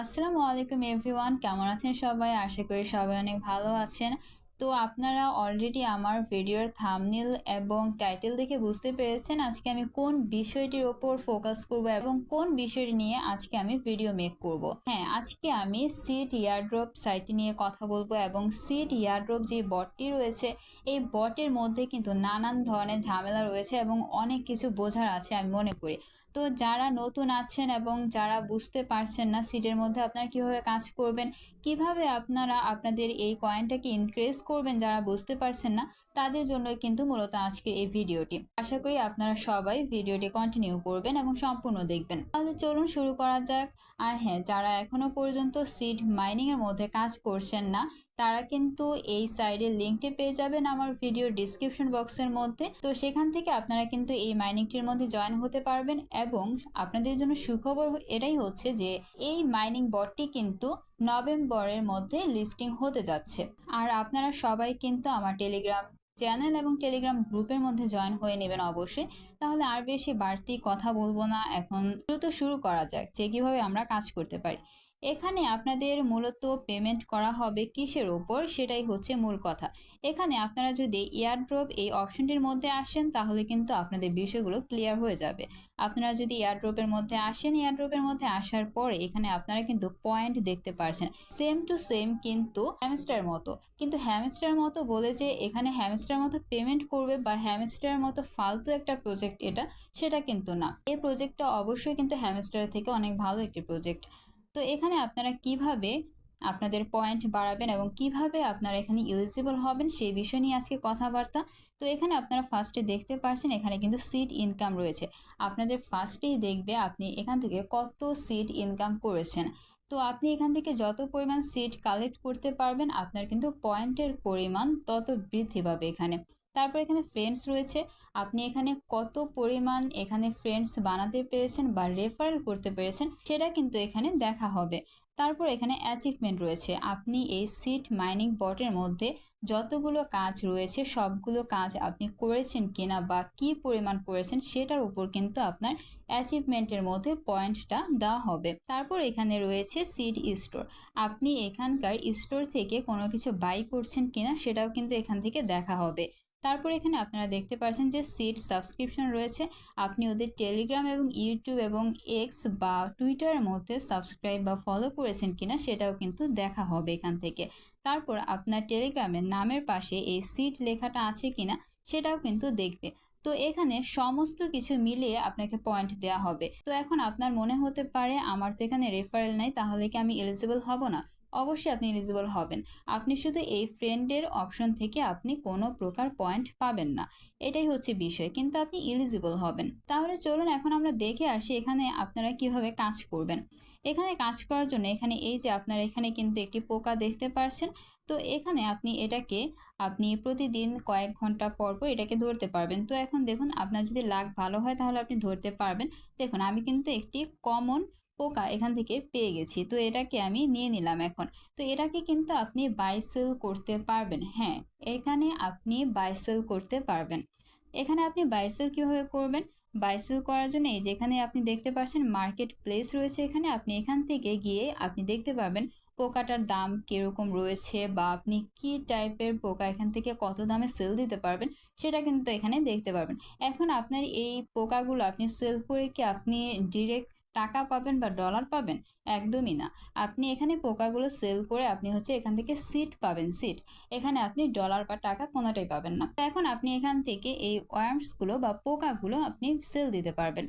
আসসালামু আলাইকুম এভরিওয়ান, কেমন আছেন সবাই? আশা করি সবাই অনেক ভালো আছেন। তো আপনারা অলরেডি আমার ভিডিওর থাম্বনেল এবং টাইটেল দেখে বুঝতে পেরেছেন আজকে আমি কোন বিষয়টির ওপর ফোকাস করব এবং কোন বিষয়টি নিয়ে আজকে আমি ভিডিও মেক করব। হ্যাঁ, আজকে আমি সিড ইয়ারড্রপ সাইটটি নিয়ে কথা বলবো এবং সিড ইয়ারড্রপ যে বটটি রয়েছে এই বটের মধ্যে কিন্তু নানান ধরনের ঝামেলা রয়েছে এবং অনেক কিছু বোঝার আছে আমি মনে করি। তো যারা নতুন আছেন এবং যারা বুঝতে পারছেন না সিটের মধ্যে আপনারা কিভাবে কাজ করবেন, কিভাবে আপনারা আপনাদের এই কয়েনটাকে ইনক্রিজ করবেন, যারা বুঝতে পারছেন না তাদের জন্যই কিন্তু মূলত আজকের এই ভিডিওটি। আশা করি আপনারা সবাই ভিডিওটি কন্টিনিউ করবেন এবং সম্পূর্ণ দেখবেন। তাহলে চলুন শুরু করা যাক। আর হ্যাঁ, যারা এখনো পর্যন্ত সিড মাইনিং এর মধ্যে কাজ করছেন না তারা কিন্তু এই সাইডের লিঙ্কটি পেয়ে যাবেন আমার ভিডিও ডিসক্রিপশন বক্সের মধ্যে। তো সেখান থেকে আপনারা কিন্তু এই মাইনিংটির মধ্যে জয়েন হতে পারবেন এবং আপনাদের জন্য সুখবর এটাই হচ্ছে যে এই মাইনিং বটটি কিন্তু নভেম্বরের মধ্যে লিস্টিং হতে যাচ্ছে। আর আপনারা সবাই কিন্তু আমার টেলিগ্রাম চ্যানেল এবং টেলিগ্রাম গ্রুপের মধ্যে জয়েন হয়ে নেবেন অবশ্যই। তাহলে আর বেশি বাড়তি কথা বলবো না, এখন দ্রুত শুরু করা যাক যে কিভাবে আমরা কাজ করতে পারি। এখানে আপনাদের মূলত পেমেন্ট করা হবে কিসের উপর, সেটাই হচ্ছে মূল কথা। এখানে আপনারা যদি এয়ারড্রপ এই অপশনটির মধ্যে আসেন তাহলে কিন্তু আপনাদের বিষয়গুলো ক্লিয়ার হয়ে যাবে। আপনারা যদি এয়ারড্রপের মধ্যে আসেন, এয়ারড্রপের মধ্যে আসার পরে এখানে আপনারা কিন্তু পয়েন্ট দেখতে পারছেন সেম টু সেম, কিন্তু হ্যামস্টার মতো। কিন্তু হ্যামস্টার মতো বলে যে এখানে হ্যামস্টার মতো পেমেন্ট করবে বা হ্যামস্টার মতো ফালতু একটা প্রজেক্ট এটা, সেটা কিন্তু না। এই প্রজেক্টটা অবশ্যই কিন্তু হ্যামস্টার থেকে অনেক ভালো একটি প্রজেক্ট। তো এখানে আপনারা কিভাবে আপনাদের পয়েন্ট বাড়াবেন এবং কিভাবে আপনারা এখানে এলিজিবল হবেন সেই বিষয় নিয়ে আজকে কথাবার্তা। তো এখানে আপনারা ফার্স্টে দেখতে পাচ্ছেন এখানে কিন্তু সিড ইনকাম রয়েছে। আপনাদের ফার্স্টেই দেখবে আপনি এখান থেকে কত সিড ইনকাম করেছেন। তো আপনি এখান থেকে যত পরিমাণ সিড কালেক্ট করতে পারবেন আপনার কিন্তু পয়েন্টের পরিমাণ তত বৃদ্ধি পাবে এখানে। তারপর এখানে ফ্রেন্ডস রয়েছে, আপনি এখানে কত পরিমাণ এখানে ফ্রেন্ডস বানাতে পেরেছেন বা রেফারেল করতে পেরেছেন সেটা কিন্তু এখানে দেখা হবে। তারপর এখানে অ্যাচিভমেন্ট রয়েছে, আপনি এই সিড মাইনিং বটের মধ্যে যতগুলো কাজ রয়েছে সবগুলো কাজ আপনি করেছেন কিনা বা কি পরিমাণ করেছেন সেটার উপর কিন্তু আপনার অ্যাচিভমেন্টের মধ্যে পয়েন্টটা দেওয়া হবে। তারপর এখানে রয়েছে সিড স্টোর, আপনি এখানকার স্টোর থেকে কোনো কিছু বাই করছেন কিনা সেটাও কিন্তু এখান থেকে দেখা হবে। তারপর এখানে আপনারা দেখতে পাচ্ছেন যে সিড সাবস্ক্রিপশন রয়েছে, আপনি ওদের টেলিগ্রাম এবং ইউটিউব এবং এক্স বা টুইটারের মধ্যে সাবস্ক্রাইব বা ফলো করেছেন কিনা সেটাও কিন্তু দেখা হবে এখান থেকে। তারপর আপনার টেলিগ্রামের নামের পাশে এই সিড লেখাটা আছে কিনা সেটাও কিন্তু দেখবে। তো এখানে সমস্ত কিছু মিলিয়ে আপনাকে পয়েন্ট দেওয়া হবে। তো এখন আপনার মনে হতে পারে আমার তো এখানে রেফারেল নাই, তাহলে কি আমি এলিজিবল হব না? অবশ্যই আপনি এলিজিবল হবেন। আপনি শুধু এই ফ্রেন্ডের অপশন থেকে আপনি কোনো প্রকার পয়েন্ট পাবেন না, এটাই হচ্ছে বিষয়, কিন্তু আপনি এলিজিবল হবেন। তাহলে চলুন এখন আমরা দেখে আসি এখানে আপনারা কিভাবে কাজ করবেন। এখানে কাজ করার জন্য এখানে এই যে আপনারা এখানে কিন্তু একটি পোকা দেখতে পাচ্ছেন। তো এখানে আপনি প্রতিদিন কয়েক ঘন্টা পর পর এটাকে ধরতে পারবেন। তো এখন দেখুন আপনার যদি লাক ভালো হয় তাহলে আপনি ধরতে পারবেন। দেখুন আমি কিন্তু একটি কমন পোকা এখান থেকে পেয়ে গেছি, তো এটাকে আমি নিয়ে নিলাম এখন। তো এটাকে কিন্তু আপনি বাই সেল করতে পারবেন। হ্যাঁ, এখানে আপনি বাই সেল করতে পারবেন। এখানে আপনি বাই সেল কিভাবে করবেন? বাই সেল করার জন্য এই যেখানে আপনি দেখতে পাচ্ছেন মার্কেট প্লেস রয়েছে, এখানে আপনি এখান থেকে গিয়ে আপনি দেখতে পারবেন পোকাটার দাম কিরকম রয়েছে বা আপনি কি টাইপের পোকা এখান থেকে কত দামে সেল দিতে পারবেন সেটা কিন্তু এখানে দেখতে পারবেন। এখন আপনার এই পোকাগুলো আপনি সেল করে কি আপনি ডিরেক্ট টাকা পাবেন বা ডলার পাবেন? একদমই না। আপনি এখানে পোকাগুলো সেল করে আপনি হচ্ছে এখান থেকে সিট পাবেন, সিট। এখানে আপনি ডলার বা টাকা কোনোটাই পাবেন না। তো এখন আপনি এখান থেকে এই ওয়ার্মসগুলো বা পোকাগুলো আপনি সেল দিতে পারবেন।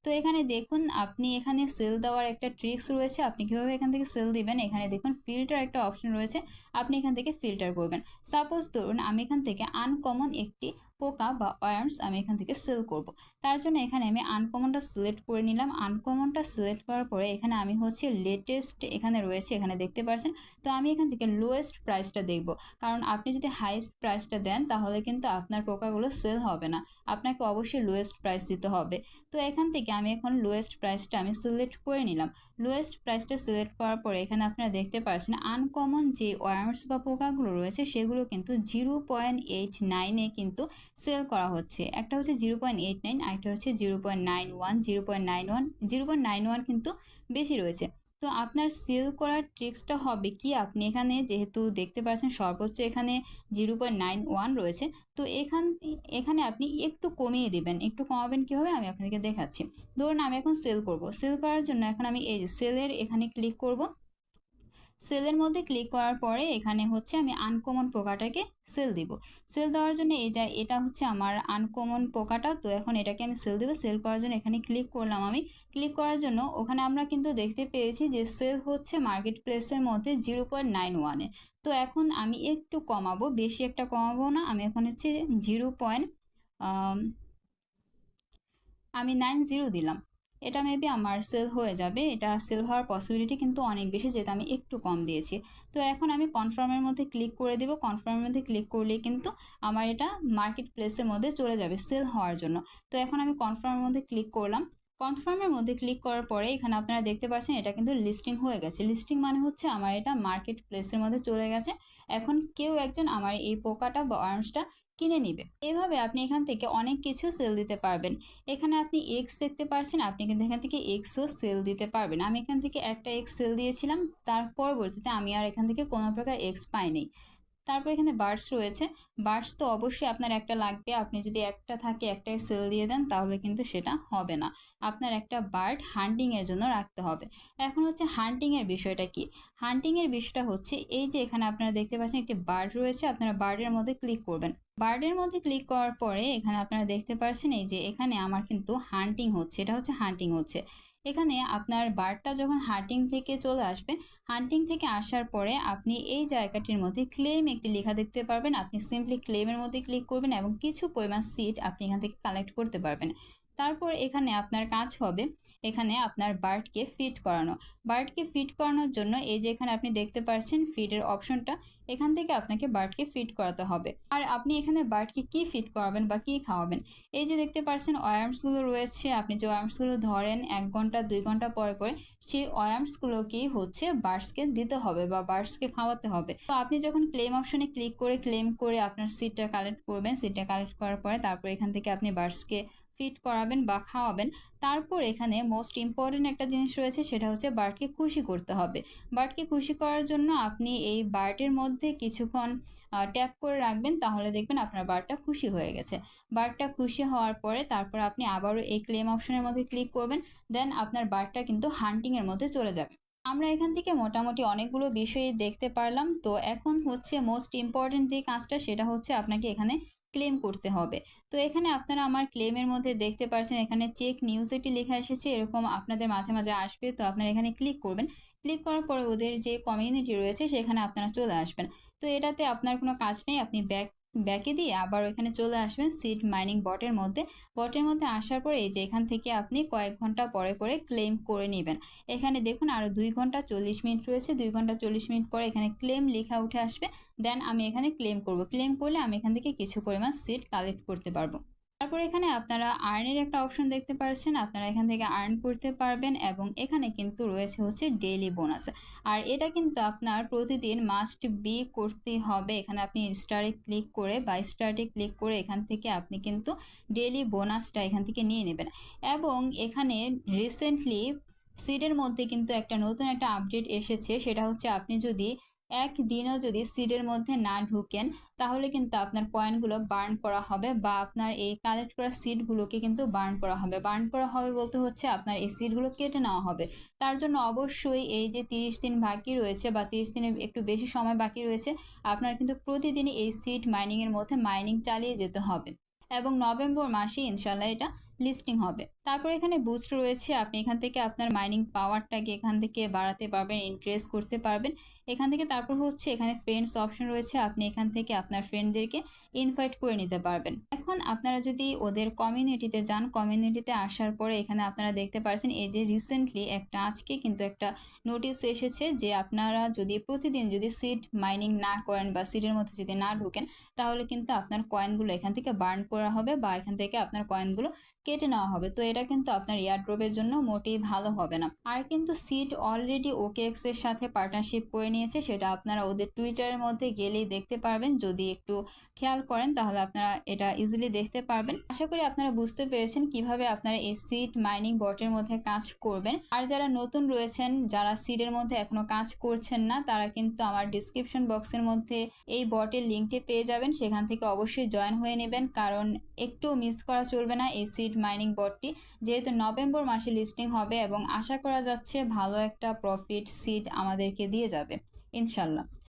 তো এখানে দেখুন আপনি এখানে সেল দেওয়ার একটা ট্রিক্স রয়েছে, আপনি কিভাবে এখান থেকে সেল দিবেন। এখানে দেখুন ফিল্টার একটা অপশন রয়েছে, আপনি এখান থেকে ফিল্টার করবেন। সাপোজ ধরুন আমি এখান থেকে আনকমন একটি পোকা বা ওয়ার্মস আমি এখান থেকে সেল করব। তার জন্য এখানে আমি আনকমনটা সিলেক্ট করে নিলাম। আনকমনটা সিলেক্ট করার পরে এখানে আমি হচ্ছে লেটেস্ট এখানে রয়েছে, এখানে দেখতে পাচ্ছেন। তো আমি এখান থেকে লোয়েস্ট প্রাইসটা দেখব, কারণ আপনি যদি হাইয়েস্ট প্রাইসটা দেন তাহলে কিন্তু আপনার পোকাগুলো সেল হবে না, আপনাকে অবশ্যই লোয়েস্ট প্রাইস দিতে হবে। তো এখান থেকে আমি এখন লোয়েস্ট প্রাইসটা আমি সিলেক্ট করে নিলাম। লোয়েস্ট প্রাইসটা সিলেক্ট করার পরে এখানে আপনারা দেখতে পাচ্ছেন আনকমন যে ওয়ার্মস বা পোকাগুলো রয়েছে সেগুলো কিন্তু 0.89-এ কিন্তু সেল করা হচ্ছে। একটা হচ্ছে 0.89, আরেকটা হচ্ছে 0.91, 0.91 কিন্তু বেশি রয়েছে। তো আপনার সেল করার ট্রিক্সটা হবে কি, আপনি এখানে যেহেতু দেখতে পাচ্ছেন সর্বোচ্চ এখানে 0.91 রয়েছে, তো এখানে আপনি একটু কমিয়ে দিবেন। একটু কমাবেন কীভাবে আমি আপনাদেরকে দেখাচ্ছি। ধরুন আমি এখন সেল করব, সেল করার জন্য এখন আমি এই যে সেলের এখানে ক্লিক করব। সেলের মধ্যে ক্লিক করার পরে এখানে হচ্ছে আমি আনকমন পোকাটাকে সেল দিব। সেল দেওয়ার জন্য এই যে এটা হচ্ছে আমার আনকমন পোকাটা, তো এখন এটাকে আমি সেল দেবো। সেল করার জন্য এখানে ক্লিক করলাম আমি। ক্লিক করার জন্য ওখানে আমরা কিন্তু দেখতে পেয়েছি যে সেল হচ্ছে মার্কেট প্লেসের মধ্যে 0.91-এ। তো এখন আমি একটু কমাবো, বেশি একটা কমাবো না, আমি এখন হচ্ছে 90 দিলাম। এটা মেবি আমার সেল হয়ে যাবে। এটা সেল হওয়ার পসিবিলিটি কিন্তু অনেক বেশি, যেহেতু আমি একটু কম দিয়েছি। তো এখন আমি কনফার্মের মধ্যে ক্লিক করে দেবো। কনফার্মের মধ্যে ক্লিক করলেই কিন্তু আমার এটা মার্কেট প্লেসের মধ্যে চলে যাবে সেল হওয়ার জন্য। তো এখন আমি কনফার্মের মধ্যে ক্লিক করলাম। কনফার্মের মধ্যে ক্লিক করার পরে এখানে আপনারা দেখতে পাচ্ছেন এটা কিন্তু লিস্টিং হয়ে গেছে। লিস্টিং মানে হচ্ছে আমার এটা মার্কেট প্লেসের মধ্যে চলে গেছে। এখন কেউ একজন আমার এই পোকাটা বা আর্মসটা কিনে নিবে। এভাবে আপনি এখান থেকে অনেক কিছু সেল দিতে পারবেন। এখানে আপনি এক্স দেখতে পাচ্ছেন, আপনি কিন্তু এখান থেকে এক্সও সেল দিতে পারবেন। আমি এখান থেকে একটা এক্স সেল দিয়েছিলাম, তার পরবর্তীতে আমি আর এখান থেকে কোনো প্রকার এক্স পাইনি। তারপর এখানে বার্ডস রয়েছে। বার্ডস তো অবশ্যই আপনার একটা লাগবে। আপনি যদি একটা থাকে একটাই সেল দিয়ে দেন তাহলে কিন্তু সেটা হবে না। আপনার একটা বার্ড হান্টিংয়ের জন্য রাখতে হবে। এখন হচ্ছে হান্টিংয়ের বিষয়টা কি। হান্টিংয়ের বিষয়টা হচ্ছে এই যে এখানে আপনারা দেখতে পাচ্ছেন একটি বার্ড রয়েছে, আপনারা বার্ডের মধ্যে ক্লিক করবেন। বার্ডের মধ্যে ক্লিক করার পরে এখানে আপনারা দেখতে পাচ্ছেন এই যে এখানে আমার কিন্তু হান্টিং হচ্ছে, এটা হচ্ছে হান্টিং হচ্ছে। এখানে আপনার বার্ডটা যখন হান্টিং থেকে চলে আসবে, হান্টিং থেকে আসার পরে আপনি এই জায়গাটির মধ্যে ক্লেম একটি লেখা দেখতে পারবেন। আপনি সিম্পলি ক্লেমের মধ্যে ক্লিক করবেন এবং কিছু পরিমাণ সিড আপনি এখান থেকে কালেক্ট করতে পারবেন। তারপর এখানে আপনার কাজ হবে এখানে আপনার বার্ডকে ফিট করানো। বার্ডকে ফিট করানোর জন্য এই যে এখানে আপনি দেখতে পাচ্ছেন ফিডের অপশনটা, এখান থেকে আপনাকে বার্ডকে ফিট করাতে হবে। আর আপনি এখানে বার্ডকে কি ফিট করাবেন বা কি খাওয়াবেন, এই যে দেখতে পাচ্ছেন ওয়ার্মসগুলো রয়েছে। আপনি যে ওয়ার্মসগুলো ধরেন 1 ঘন্টা 2 ঘন্টা পর পরে, সেই ওয়ার্মসগুলোকেই হচ্ছে বার্ডসকে দিতে হবে বা বার্ডসকে খাওয়াতে হবে। তো আপনি যখন ক্লেম অপশনে ক্লিক করে ক্লেম করে আপনার সিডটা কালেক্ট করবেন, সিডটা কালেক্ট করার পরে তারপর এখান থেকে আপনি বার্ডসকে ফিট করাবেন বা খাওয়াবেন। তারপর এখানে মোস্ট ইম্পর্টেন্ট একটা জিনিস রয়েছে, সেটা হচ্ছে বার্ডকে খুশি করতে হবে। বার্ডকে খুশি করার জন্য আপনি এই বার্ডের মধ্যে কিছুক্ষণ ট্যাপ করে রাখবেন, তাহলে দেখবেন আপনার বার্ডটা খুশি হয়ে গেছে। বার্ডটা খুশি হওয়ার পরে তারপর আপনি আবারও এই ক্লেম অপশনের মধ্যে ক্লিক করবেন, দেন আপনার বার্ডটা কিন্তু হান্টিংয়ের মধ্যে চলে যাবে। আমরা এখান থেকে মোটামুটি অনেকগুলো বিষয় দেখতে পারলাম। তো এখন হচ্ছে মোস্ট ইম্পর্টেন্ট যে কাজটা, সেটা হচ্ছে আপনাকে এখানে ক্লেম করতে হবে। তো এখানে আপনারা আমার ক্লেমের মধ্যে দেখতে পাচ্ছেন এখানে চেক নিউজ এটি লেখা এসেছে, এরকম আপনাদের মাঝে মাঝে আসবে। তো আপনারা এখানে ক্লিক করবেন। ক্লিক করার পরে ওদের যে কমিউনিটি রয়েছে সেখানে আপনারা চলে আসবেন। তো এটাতে আপনার কোনো কাজ নেই, আপনি ব্যাকে দিয়ে আবার ওইখানে চলে আসবেন সিড মাইনিং বটের মধ্যে। বটের মধ্যে আসার পরে এই যে এখান থেকে আপনি কয়েক ঘন্টা পরে পরে ক্লেম করে নেবেন। এখানে দেখুন আরও 2 ঘন্টা 40 মিনিট রয়েছে। 2 ঘন্টা 40 মিনিট পরে এখানে ক্লেম লেখা উঠে আসবে। দেন আমি এখানে ক্লেম করব। ক্লেম করলে আমি এখান থেকে কিছু পরিমাণ সিড কালেক্ট করতে পারবো। তারপর এখানে আপনারা আর্নের একটা অপশন দেখতে পাচ্ছেন, আপনারা এখান থেকে আর্ন করতে পারবেন এবং এখানে কিন্তু রয়েছে হচ্ছে ডেইলি বোনাস। আর এটা কিন্তু আপনার প্রতিদিন মাস্ট বি করতে হবে। এখানে আপনি স্টারে ক্লিক করে বা স্টার্টে ক্লিক করে এখান থেকে আপনি কিন্তু ডেইলি বোনাসটা এখান থেকে নিয়ে নেবেন। এবং এখানে রিসেন্টলি সিডের মধ্যে কিন্তু একটা নতুন একটা আপডেট এসেছে, সেটা হচ্ছে আপনি যদি একদিনও যদি সিডের মধ্যে না ঢুকেন তাহলে কিন্তু আপনার কয়েনগুলো বার্ন করা হবে বা আপনার এই কালেক্ট করা সিডগুলোকে কিন্তু বার্ন করা হবে। বার্ন করা হবে বলতে হচ্ছে আপনার এই সিডগুলো কেটে নেওয়া হবে। তার জন্য অবশ্যই এই যে 30 দিন বাকি রয়েছে বা 30 দিনের একটু বেশি সময় বাকি রয়েছে, আপনার কিন্তু প্রতিদিনই এই সিড মাইনিংয়ের মধ্যে মাইনিং চালিয়ে যেতে হবে এবং নভেম্বর মাসে ইনশাল্লাহ এটা লিস্টিং হবে। তারপর এখানে বুস্ট রয়েছে, আপনি এখান থেকে আপনার মাইনিং পাওয়ারটাকে এখান থেকে বাড়াতে পারবেন, ইনক্রিজ করতে পারবেন এখান থেকে। তারপর হচ্ছে এখানে ফ্রেন্ডস অপশন রয়েছে, আপনি এখান থেকে আপনার ফ্রেন্ডদেরকে ইনভাইট করে নিতে পারবেন। এখন আপনারা যদি ওদের কমিউনিটিতে যান, কমিউনিটিতে আসার পরে এখানে আপনারা দেখতে পাচ্ছেন এই যে রিসেন্টলি একটা আজকে কিন্তু একটা নোটিশ এসেছে যে আপনারা যদি প্রতিদিন যদি সিড মাইনিং না করেন বা সিডের মধ্যে যদি না ঢুকেন তাহলে কিন্তু আপনার কয়েনগুলো এখান থেকে বার্ন করা হবে বা এখান থেকে আপনার কয়েনগুলো কেটে নেওয়া হবে। তো এটা সেটা কিন্তু আপনার এয়ারড্রপের জন্য মোটেই ভালো হবে না। আর কিন্তু সিড অলরেডি OKX এর সাথে পার্টনারশিপ করে নিয়েছে, সেটা আপনারা ওদের টুইটারের মধ্যে গেলেই দেখতে পারবেন। যদি একটু খেয়াল করেন তাহলে আপনারা এটা ইজিলি দেখতে পারবেন। আশা করি আপনারা বুঝতে পেরেছেন কিভাবে আপনারা এই সিড মাইনিং বটের মধ্যে কাজ করবেন। আর যারা নতুন রয়েছেন, যারা সিডের মধ্যে এখনো কাজ করছেন না, তারা কিন্তু আমার ডিসক্রিপশন বক্সের মধ্যে এই বটের লিঙ্কটি পেয়ে যাবেন, সেখান থেকে অবশ্যই জয়েন হয়ে নেবেন, কারণ একটু মিস করা চলবে না এই সিড মাইনিং বটটি, যেহেতু নভেম্বর মাসে লিস্টিং হবে এবং আশা করা যাচ্ছে ভালো একটা প্রফিট সিড আমাদেরকে দিয়ে যাবে ইনশাল্লাহ।